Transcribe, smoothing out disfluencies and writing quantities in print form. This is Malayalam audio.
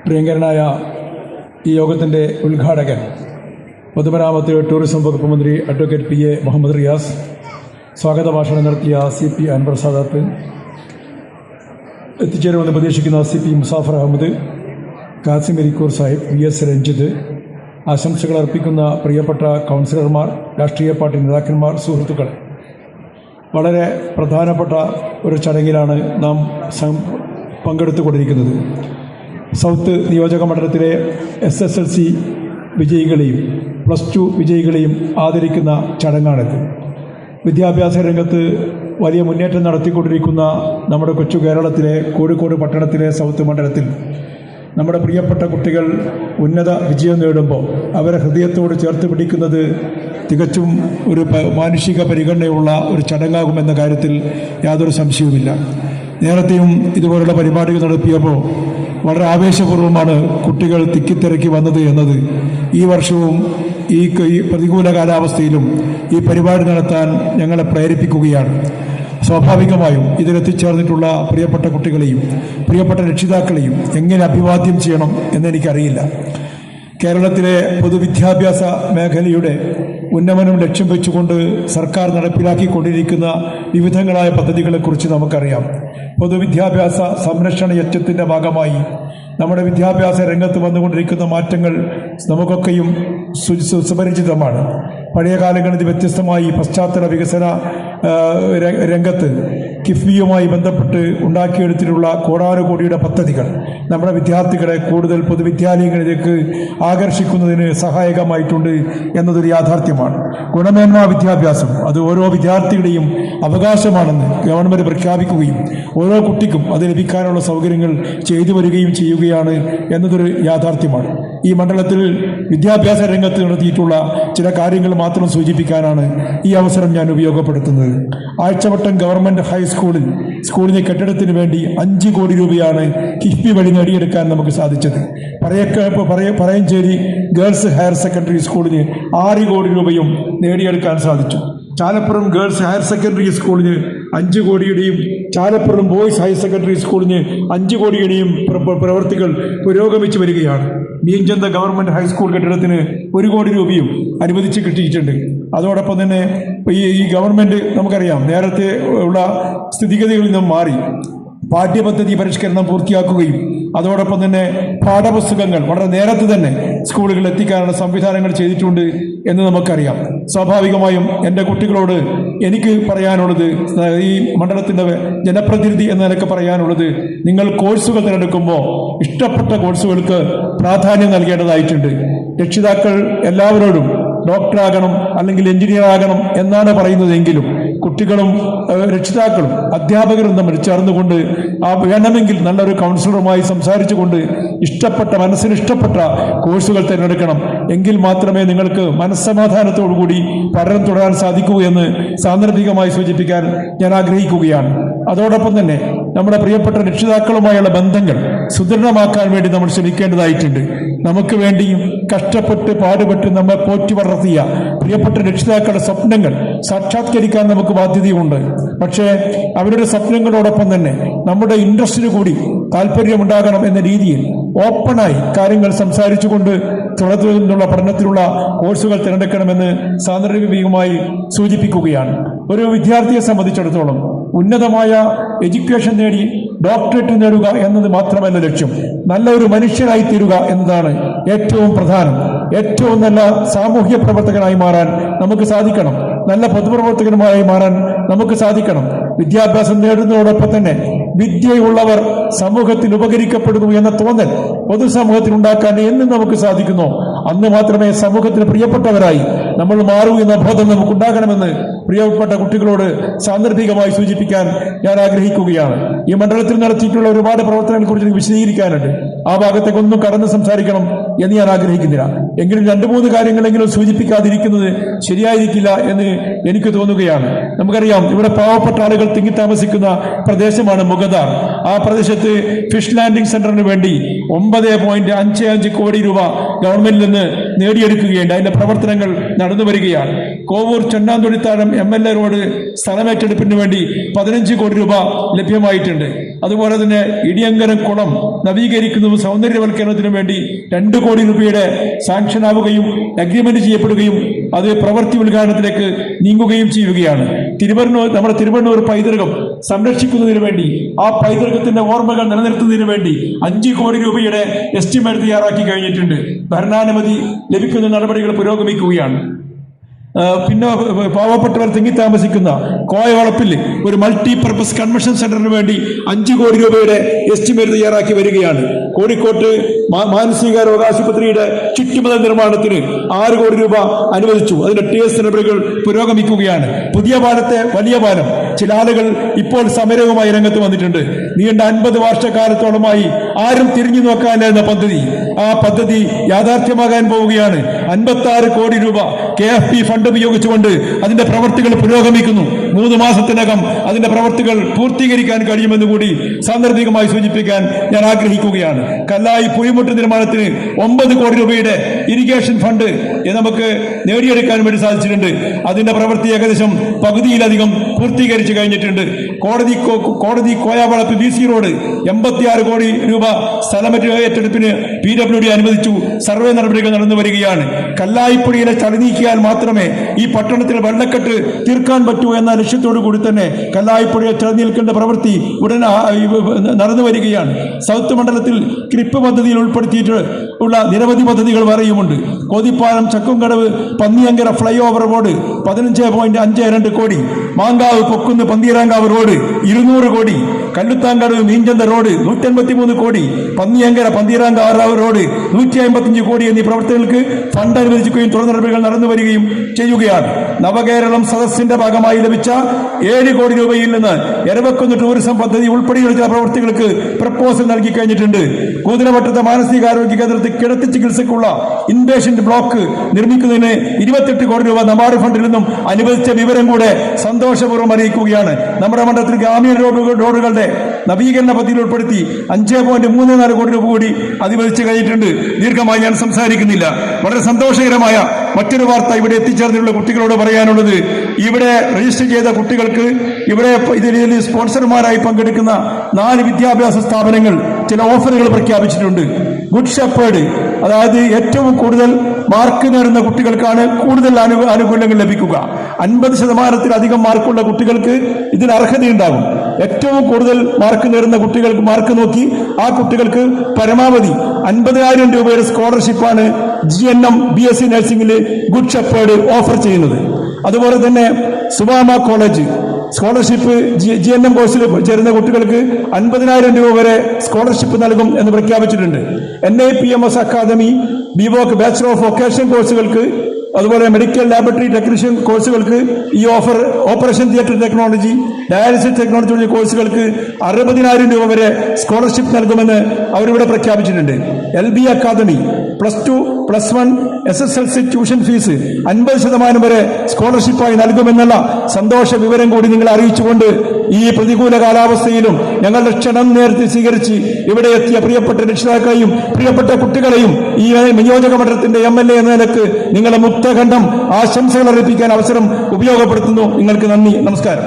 പ്രിയങ്കരനായ ഈ യോഗത്തിൻ്റെ ഉദ്ഘാടകൻ പൊതുമരാമത്ത് ടൂറിസം വകുപ്പ് മന്ത്രി അഡ്വക്കേറ്റ് PA മുഹമ്മദ് റിയാസ്, സ്വാഗത ഭാഷണം നടത്തിയ CP അൻവർ സാദാത്ത്, എത്തിച്ചേരുമെന്ന് പ്രതീക്ഷിക്കുന്ന CP മുസാഫർ അഹമ്മദ്, കാസിം ഇരിക്കൂർ സാഹിബ്, VS രഞ്ജിത്ത്, ആശംസകൾ അർപ്പിക്കുന്ന പ്രിയപ്പെട്ട കൗൺസിലർമാർ, രാഷ്ട്രീയ പാർട്ടി നേതാക്കന്മാർ, സുഹൃത്തുക്കൾ, വളരെ പ്രധാനപ്പെട്ട ഒരു ചടങ്ങിലാണ് നാം പങ്കെടുത്തുകൊണ്ടിരിക്കുന്നത്. സൗത്ത് നിയോജക മണ്ഡലത്തിലെ SSLC വിജയികളെയും +2 വിജയികളെയും ആദരിക്കുന്ന ചടങ്ങാണിത്. വിദ്യാഭ്യാസ രംഗത്ത് വലിയ മുന്നേറ്റം നടത്തിക്കൊണ്ടിരിക്കുന്ന നമ്മുടെ കൊച്ചു കേരളത്തിലെ കോഴിക്കോട് പട്ടണത്തിലെ സൗത്ത് മണ്ഡലത്തിൽ നമ്മുടെ പ്രിയപ്പെട്ട കുട്ടികൾ ഉന്നത വിജയം നേടുമ്പോൾ അവരെ ഹൃദയത്തോട് ചേർത്ത് പിടിക്കുന്നത് തികച്ചും ഒരു മാനുഷിക പരിഗണനയുള്ള ഒരു ചടങ്ങാകുമെന്ന കാര്യത്തിൽ യാതൊരു സംശയവുമില്ല. നേരത്തെയും ഇതുപോലുള്ള പരിപാടികൾ നടത്തിയപ്പോൾ വളരെ ആവേശപൂർവ്വമാണ് കുട്ടികൾ തിക്കിത്തിരക്കി വന്നത് എന്നത് ഈ വർഷവും ഈ പ്രതികൂല കാലാവസ്ഥയിലും ഈ പരിപാടി നടത്താൻ ഞങ്ങളെ പ്രേരിപ്പിക്കുകയാണ്. സ്വാഭാവികമായും ഇതിലെത്തിച്ചേർന്നിട്ടുള്ള പ്രിയപ്പെട്ട കുട്ടികളെയും പ്രിയപ്പെട്ട രക്ഷിതാക്കളെയും എങ്ങനെ അഭിവാദ്യം ചെയ്യണം എന്നെനിക്കറിയില്ല. കേരളത്തിലെ പൊതുവിദ്യാഭ്യാസ മേഖലയുടെ ഉന്നമനം ലക്ഷ്യം വെച്ചുകൊണ്ട് സർക്കാർ നടപ്പിലാക്കിക്കൊണ്ടിരിക്കുന്ന വിവിധങ്ങളായ പദ്ധതികളെക്കുറിച്ച് നമുക്കറിയാം. പൊതുവിദ്യാഭ്യാസ സംരക്ഷണ യജ്ഞത്തിൻ്റെ ഭാഗമായി നമ്മുടെ വിദ്യാഭ്യാസ രംഗത്ത് വന്നുകൊണ്ടിരിക്കുന്ന മാറ്റങ്ങൾ നമുക്കൊക്കെയും സുപരിചിതമാണ്. പഴയ കാലങ്ങളിൽ വ്യത്യസ്തമായി പശ്ചാത്തല വികസന രംഗത്ത് കിഫ്ബിയുമായി ബന്ധപ്പെട്ട് ഉണ്ടാക്കിയെടുത്തിട്ടുള്ള കോടാനുകോടിയുടെ പദ്ധതികൾ നമ്മുടെ വിദ്യാർത്ഥികളെ കൂടുതൽ പൊതുവിദ്യാലയങ്ങളിലേക്ക് ആകർഷിക്കുന്നതിന് സഹായകമായിട്ടുണ്ട് എന്നതൊരു യാഥാർത്ഥ്യമാണ്. ഗുണമേന്മ വിദ്യാഭ്യാസം അത് ഓരോ വിദ്യാർത്ഥിയുടെയും അവകാശമാണെന്ന് ഗവൺമെൻറ് പ്രഖ്യാപിക്കുകയും ഓരോ കുട്ടിക്കും അത് ലഭിക്കാനുള്ള സൗകര്യങ്ങൾ ചെയ്തു വരികയും ചെയ്യുകയാണ് എന്നതൊരു യാഥാർത്ഥ്യമാണ്. ഈ മണ്ഡലത്തിൽ വിദ്യാഭ്യാസ രംഗത്ത് നടത്തിയിട്ടുള്ള ചില കാര്യങ്ങൾ മാത്രം സൂചിപ്പിക്കാനാണ് ഈ അവസരം ഞാൻ ഉപയോഗപ്പെടുത്തുന്നത്. ആഴ്ചവട്ടം ഗവൺമെൻറ് സ്കൂളിലെ കെട്ടിടത്തിന് വേണ്ടി 5 കോടി രൂപയാണ് കിഫ്ബി വഴി നേടിയെടുക്കാൻ നമുക്ക് സാധിച്ചത്. പറയഞ്ചേരി ഗേൾസ് ഹയർ സെക്കൻഡറി സ്കൂളിന് 6 കോടി രൂപയും നേടിയെടുക്കാൻ സാധിച്ചു. ചാലപ്പുറം ഗേൾസ് ഹയർ സെക്കൻഡറി സ്കൂളിന് 5 കോടിയുടെയും ചാലപ്പുറം ബോയ്സ് ഹയർ സെക്കൻഡറി സ്കൂളിന് 5 കോടിയുടെയും പ്രവൃത്തികൾ പുരോഗമിച്ചു വരികയാണ്. മീൻചന്ത ഗവൺമെൻറ് ഹൈസ്കൂൾ കെട്ടിടത്തിന് 1 കോടി രൂപയും അനുവദിച്ച് കിട്ടിയിട്ടുണ്ട്. അതോടൊപ്പം തന്നെ ഈ ഗവൺമെൻറ് നമുക്കറിയാം നേരത്തെ ഉള്ള സ്ഥിതിഗതികളിൽ നിന്നും മാറി പാഠ്യപദ്ധതി പരിഷ്കരണം പൂർത്തിയാക്കുകയും അതോടൊപ്പം തന്നെ പാഠപുസ്തകങ്ങൾ വളരെ നേരത്തെ തന്നെ സ്കൂളുകളിൽ എത്തിക്കാനുള്ള സംവിധാനങ്ങൾ ചെയ്തിട്ടുണ്ട് എന്ന് നമുക്കറിയാം. സ്വാഭാവികമായും എൻ്റെ കുട്ടികളോട് എനിക്ക് പറയാനുള്ളത്, ഈ മണ്ഡലത്തിൻ്റെ ജനപ്രതിനിധി എന്ന നിലയ്ക്ക് പറയാനുള്ളത്, നിങ്ങൾ കോഴ്സുകൾ തിരഞ്ഞെടുക്കുമ്പോൾ ഇഷ്ടപ്പെട്ട കോഴ്സുകൾക്ക് പ്രാധാന്യം നൽകേണ്ടതായിട്ടുണ്ട്. രക്ഷിതാക്കൾ എല്ലാവരോടും ഡോക്ടറാകണം അല്ലെങ്കിൽ എഞ്ചിനീയർ ആകണം എന്നാണ് പറയുന്നതെങ്കിലും കുട്ടികളും രക്ഷിതാക്കളും അധ്യാപകരും തമ്മിൽ ചേർന്നുകൊണ്ട് വേണമെങ്കിൽ നല്ലൊരു കൗൺസിലറുമായി സംസാരിച്ചുകൊണ്ട് മനസ്സിന് ഇഷ്ടപ്പെട്ട കോഴ്സുകൾ തിരഞ്ഞെടുക്കണം. എങ്കിൽ മാത്രമേ നിങ്ങൾക്ക് മനസ്സമാധാനത്തോടുകൂടി പഠനം തുടരാൻ സാധിക്കൂ എന്ന് സാന്ദർഭികമായി സൂചിപ്പിക്കാൻ ഞാൻ ആഗ്രഹിക്കുകയാണ്. അതോടൊപ്പം തന്നെ നമ്മുടെ പ്രിയപ്പെട്ട രക്ഷിതാക്കളുമായുള്ള ബന്ധങ്ങൾ സുദൃഢമാക്കാൻ വേണ്ടി നമ്മൾ ശ്രമിക്കേണ്ടതായിട്ടുണ്ട്. നമുക്ക് വേണ്ടിയും കഷ്ടപ്പെട്ട് പാടുപെട്ട് നമ്മെ പോറ്റി വളർത്തിയ പ്രിയപ്പെട്ട രക്ഷിതാക്കളുടെ സ്വപ്നങ്ങൾ സാക്ഷാത്കരിക്കാൻ നമുക്ക് ബാധ്യതയുണ്ട്. പക്ഷേ അവരുടെ സ്വപ്നങ്ങളോടൊപ്പം തന്നെ നമ്മുടെ ഇൻട്രസ്റ്റിന് കൂടി താല്പര്യമുണ്ടാകണം എന്ന രീതിയിൽ ഓപ്പണായി കാര്യങ്ങൾ സംസാരിച്ചുകൊണ്ട് തുടർന്നുള്ള പഠനത്തിലുള്ള കോഴ്സുകൾ തിരഞ്ഞെടുക്കണമെന്ന് സാന്ദർഭികമായി സൂചിപ്പിക്കുകയാണ്. ഒരു വിദ്യാർത്ഥിയെ സംബന്ധിച്ചിടത്തോളം ഉന്നതമായ എഡ്യൂക്കേഷൻ നേടി ഡോക്ടറേറ്റ് നേടുക എന്നത് മാത്രമല്ല ലക്ഷ്യം, നല്ലൊരു മനുഷ്യനായി തീരുക എന്നതാണ് ഏറ്റവും പ്രധാനം. ഏറ്റവും നല്ല സാമൂഹ്യ പ്രവർത്തകനായി മാറാൻ നമുക്ക് സാധിക്കണം. നല്ല പൊതുപ്രവർത്തകനുമായി മാറാൻ നമുക്ക് സാധിക്കണം. വിദ്യാഭ്യാസം നേടുന്നതോടൊപ്പം തന്നെ വിദ്യയുള്ളവർ സമൂഹത്തിൽ ഉപകരിക്കപ്പെടുന്നു എന്ന തോന്നൽ പൊതുസമൂഹത്തിൽ ഉണ്ടാക്കാൻ എന്ന് നമുക്ക് സാധിക്കുന്നു അന്ന് മാത്രമേ സമൂഹത്തിന് പ്രിയപ്പെട്ടവരായി നമ്മൾ മാറൂ എന്ന ബോധം നമുക്കുണ്ടാകണമെന്ന് പ്രിയപ്പെട്ട കുട്ടികളോട് സാന്ദർഭികമായി സൂചിപ്പിക്കാൻ ഞാൻ ആഗ്രഹിക്കുകയാണ്. ഈ മണ്ഡലത്തിൽ നടത്തിയിട്ടുള്ള ഒരുപാട് പ്രവർത്തനങ്ങളെ കുറിച്ച് വിശദീകരിക്കാനുണ്ട്. ആ ഭാഗത്തേക്കൊന്നും കടന്ന് സംസാരിക്കണം എന്ന് ഞാൻ ആഗ്രഹിക്കുന്നില്ല. എങ്കിലും 2-3 കാര്യങ്ങളെങ്കിലും സൂചിപ്പിക്കാതിരിക്കുന്നത് ശരിയായിരിക്കില്ല എന്ന് എനിക്ക് തോന്നുകയാണ്. നമുക്കറിയാം, ഇവിടെ പാവപ്പെട്ട ആളുകൾ തിങ്ങി താമസിക്കുന്ന പ്രദേശമാണ് മുഗദാർ. ആ പ്രദേശത്ത് ഫിഷ് ലാൻഡിംഗ് സെന്ററിന് വേണ്ടി 9.55 കോടി രൂപ ഗവൺമെന്റിൽ നിന്ന് നേടിയെടുക്കുകയുണ്ട്. അതിന്റെ പ്രവർത്തനങ്ങൾ നടന്നു വരികയാണ്. കോവൂർ ചെണ്ണാന്തൊടിത്താഴം MLA റോഡ് സ്ഥലമേറ്റെടുപ്പിന് വേണ്ടി 15 കോടി രൂപ ലഭ്യമായിട്ടുണ്ട്. അതുപോലെ തന്നെ ഇടിയങ്കരം കുളം നവീകരിക്കുന്നതും സൗന്ദര്യവൽക്കരണത്തിനു വേണ്ടി 2 കോടി രൂപയുടെ സാങ്ഷൻ ആവുകയും അഗ്രിമെന്റ് ചെയ്യപ്പെടുകയും അത് പ്രവൃത്തി ഉദ്ഘാടനത്തിലേക്ക് നീങ്ങുകയും ചെയ്യുകയാണ്. നമ്മുടെ തിരുവണ്ണൂർ പൈതൃകം സംരക്ഷിക്കുന്നതിന് വേണ്ടി, ആ പൈതൃകത്തിന്റെ ഓർമ്മകൾ നിലനിർത്തുന്നതിന് വേണ്ടി 5 കോടി രൂപയുടെ എസ്റ്റിമേറ്റ് തയ്യാറാക്കി കഴിഞ്ഞിട്ടുണ്ട്. ഭരണാനുമതി ലഭിക്കുന്ന നടപടികൾ പുരോഗമിക്കുകയാണ്. പിന്നെ പാവപ്പെട്ടവർ തിങ്ങി താമസിക്കുന്ന കോയവളപ്പിൽ ഒരു മൾട്ടിപർപ്പസ് കൺവെൻഷൻ സെന്ററിന് വേണ്ടി 5 കോടി രൂപയുടെ എസ്റ്റിമേറ്റ് തയ്യാറാക്കി വരികയാണ്. കോഴിക്കോട്ട് മാനസിക രോഗാശുപത്രിയുടെ ചുറ്റുമതിൽ നിർമ്മാണത്തിന് 6 കോടി രൂപ അനുവദിച്ചു. അതിന്റെ TS നടപടികൾ പുരോഗമിക്കുകയാണ്. പുതിയ പാലത്തെ വലിയ പാലം ചില ആളുകൾ ഇപ്പോൾ സമരവുമായി രംഗത്ത് വന്നിട്ടുണ്ട്. നീണ്ട 50 വർഷക്കാലത്തോളമായി ആരും തിരിഞ്ഞു നോക്കാനില്ലെന്ന പദ്ധതി, ആ പദ്ധതി യാഥാർത്ഥ്യമാകാൻ പോവുകയാണ്. 56 കോടി രൂപ KFP ഫണ്ട് ഉപയോഗിച്ചുകൊണ്ട് അതിന്റെ പ്രവർത്തികൾ പുരോഗമിക്കുന്നു. 3 മാസത്തിനകം അതിന്റെ പ്രവർത്തികൾ പൂർത്തീകരിക്കാൻ കഴിയുമെന്ന് കൂടി സാന്ദർഭികമായി സൂചിപ്പിക്കാൻ ഞാൻ ആഗ്രഹിക്കുകയാണ്. കല്ലായി പുഴിമുട്ട് നിർമ്മാണത്തിന് 9 കോടി രൂപയുടെ ഇറിഗേഷൻ ഫണ്ട് നമുക്ക് നേടിയെടുക്കാൻ വേണ്ടി സാധിച്ചിട്ടുണ്ട്. അതിന്റെ പ്രവൃത്തി ഏകദേശം പകുതിയിലധികം പൂർത്തീകരിച്ചു കഴിഞ്ഞിട്ടുണ്ട്. കോടതി കോയാവളപ്പ് BC റോഡ് 86 കോടി രൂപ സ്ഥലമേറ്റെടുപ്പിന് PWD അനുവദിച്ചു. സർവേ നടപടികൾ നടന്നു വരികയാണ്. കല്ലായിപ്പുഴയിലെ ചളി നീക്കിയാൽ മാത്രമേ ഈ പട്ടണത്തിൽ വെള്ളക്കെട്ട് തീർക്കാൻ പറ്റൂ എന്ന ലക്ഷ്യത്തോടു കൂടി തന്നെ കല്ലായിപ്പുഴയെ ചളി നീക്കേണ്ട പ്രവൃത്തി ഉടൻ നടന്നു വരികയാണ്. സൗത്ത് മണ്ഡലത്തിൽ ക്രിപ്പ് പദ്ധതിയിൽ ഉൾപ്പെടുത്തിയിട്ടുള്ള നിരവധി പദ്ധതികൾ വേറെയുമുണ്ട്. Kothippalam Chakkumkadavu Panniyankara flyover road 15.52 കോടി, മാങ്കാവ് പൊക്കുന്ന് പന്തീരാങ്കാവ് റോഡ് 200 കോടി, കല്ലുത്താങ്കടവ് മീൻചന്ത റോഡ് 153 കോടി, പന്നിയങ്കര പന്തീരാങ്കാവ് റോഡ് 155 കോടി എന്നീ പ്രവർത്തനങ്ങൾക്ക് ഫണ്ട് അനുവദിക്കുകയും തുടർ നടപടികൾ നടന്നു വരികയും ചെയ്യുകയാണ്. നവകേരളം സദസ്സിന്റെ ഭാഗമായി ലഭിച്ച 7 കോടി രൂപയിൽ നിന്ന് എരവക്കുന്ന് ടൂറിസം പദ്ധതി ഉൾപ്പെടെയുള്ള ചില പ്രവൃത്തികൾക്ക് പ്രപ്പോസൽ നൽകി കഴിഞ്ഞിട്ടുണ്ട്. കൂതിരവട്ടത്തെ മാനസികാരോഗ്യ കേന്ദ്രത്തിൽ കിടത്തി ചികിത്സയ്ക്കുള്ള ഇൻപേഷ്യന്റ് ബ്ലോക്ക് നിർമ്മിക്കുന്നതിന് 28 കോടി രൂപ നബാർഡ് ഫണ്ടിൽ നിന്നും അനുവദിച്ച വിവരം കൂടെ സന്തോഷപൂർവ്വം അറിയിക്കുകയാണ്. നമ്മുടെ മണ്ഡലത്തിൽ ഗ്രാമീണ റോഡുകളുടെ നവീകരണ പദ്ധതിയിൽ ഉൾപ്പെടുത്തി 5.34 കോടി രൂപ കൂടി അനുവദിച്ചു കഴിഞ്ഞിട്ടുണ്ട്. ദീർഘമായി ഞാൻ സംസാരിക്കുന്നില്ല. വളരെ സന്തോഷകരമായ മറ്റൊരു വാർത്ത ഇവിടെ എത്തിച്ചേർന്നുള്ള കുട്ടികളോട് പറയാനുള്ളത്, ഇവിടെ രജിസ്റ്റർ ചെയ്ത കുട്ടികൾക്ക് ഇവിടെ ഇതിൽ സ്പോൺസർമാരായി പങ്കെടുക്കുന്ന 4 വിദ്യാഭ്യാസ സ്ഥാപനങ്ങൾ ചില ഓഫറുകൾ പ്രഖ്യാപിച്ചിട്ടുണ്ട്. ഗുഡ് ഷെപ്പേർഡ്, അതായത് ഏറ്റവും കൂടുതൽ മാർക്ക് നേടുന്ന കുട്ടികൾക്കാണ് കൂടുതൽ ആനുകൂല്യങ്ങൾ ലഭിക്കുക. 50%-ലധികം മാർക്കുള്ള കുട്ടികൾക്ക് ഇതിന് അർഹതയുണ്ടാകും. ഏറ്റവും കൂടുതൽ മാർക്ക് നേടുന്ന കുട്ടികൾക്ക് മാർക്ക് നോക്കി ആ കുട്ടികൾക്ക് പരമാവധി 50,000 രൂപയുടെ സ്കോളർഷിപ്പാണ് GNM BSc നഴ്സിംഗിൽ ഗുഡ് ഷെപ്പേർഡ് ഓഫർ ചെയ്യുന്നത്. അതുപോലെ തന്നെ സുബാമ കോളേജ് സ്കോളർഷിപ്പ് GNM കോഴ്സിൽ ചേരുന്ന കുട്ടികൾക്ക് 50,000 രൂപ വരെ സ്കോളർഷിപ്പ് നൽകും എന്ന് പ്രഖ്യാപിച്ചിട്ടുണ്ട്. NIPMS academy, BVOC bachelor of vocation കോഴ്സുകൾക്ക്, അതുപോലെ മെഡിക്കൽ ലാബറട്ടറി ടെക്നീഷ്യൻ കോഴ്സുകൾക്ക് ഈ offer, operation theatre technology, dialysis technology തുടങ്ങിയ കോഴ്സുകൾക്ക് 60,000 രൂപ വരെ സ്കോളർഷിപ്പ് നൽകുമെന്ന് അവരിവിടെ പ്രഖ്യാപിച്ചിട്ടുണ്ട്. LB academy +2, +1, SSLC tuition fees 50% വരെ സ്കോളർഷിപ്പായി നൽകുമെന്നുള്ള സന്തോഷ വിവരം കൂടി നിങ്ങളെ അറിയിച്ചുകൊണ്ട് ഈ പ്രതികൂല കാലാവസ്ഥയിലും ഞങ്ങളുടെ ക്ഷണം നേരത്തെ സ്വീകരിച്ച് ഇവിടെ എത്തിയ പ്രിയപ്പെട്ട രക്ഷിതാക്കളെയും പ്രിയപ്പെട്ട കുട്ടികളെയും ഈ നിയോജക മണ്ഡലത്തിന്റെ MLA എന്ന നിലക്ക് നിങ്ങളെ മുക്തഖണ്ഡം ആശംസകൾ അർപ്പിക്കാൻ അവസരം ഉപയോഗപ്പെടുത്തുന്നു. നിങ്ങൾക്ക് നന്ദി, നമസ്കാരം.